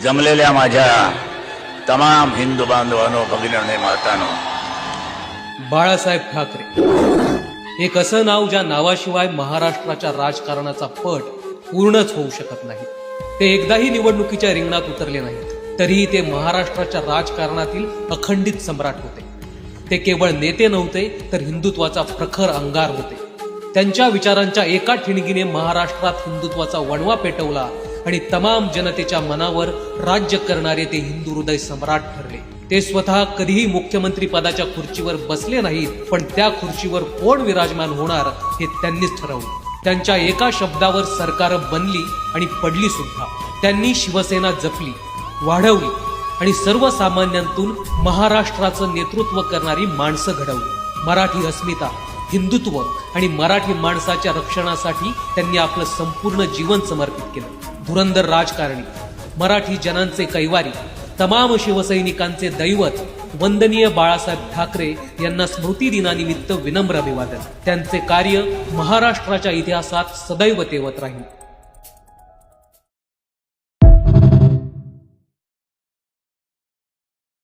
जमलेल्या माझ्या तमाम हिंदू बांधवांनो, भगिनींनो, मातांनो, बाळासाहेब ठाकरे एक असं नाव ज्या नावाशिवाय महाराष्ट्राच्या राजकारणाचा पट पूर्णच होऊ शकत नाही। ते एकदाही निवडणुकीच्या रिंगणात उतरले नाहीत, तरीही ते महाराष्ट्राच्या राजकारणातील अखंडित सम्राट होते। ते केवळ नेते नव्हते, तर हिंदुत्वाचा प्रखर अंगार होते। त्यांच्या विचारांच्या एका ठिणगीने महाराष्ट्रात हिंदुत्वाचा वणवा पेटवला आणि तमाम जनतेच्या मनावर राज्य करणारे ते हिंदू हृदय सम्राट ठरले। ते स्वतः कधीही मुख्यमंत्री पदाच्या खुर्चीवर बसले नाहीत, पण त्या खुर्चीवर कोण विराजमान होणार हे त्यांनीच ठरवलं। त्यांच्या एका शब्दावर सरकार बनली आणि पडली सुद्धा। त्यांनी शिवसेना जपली, वाढवली आणि सर्वसामान्यांतून महाराष्ट्राचं नेतृत्व करणारी माणसं घडवली। मराठी अस्मिता, हिंदुत्व आणि मराठी माणसाच्या रक्षणासाठी त्यांनी आपलं संपूर्ण जीवन समर्पित केलं। धुरंधर राजकारणी, मराठी जनांचे कैवारी, तमाम शिवसैनिकांचे दैवत वंदनीय बाळासाहेब ठाकरे यांना स्मृती दिनानिमित्त विनम्र अभिवादन। त्यांचे कार्य महाराष्ट्राच्या इतिहासात सदैव तेवत राहील।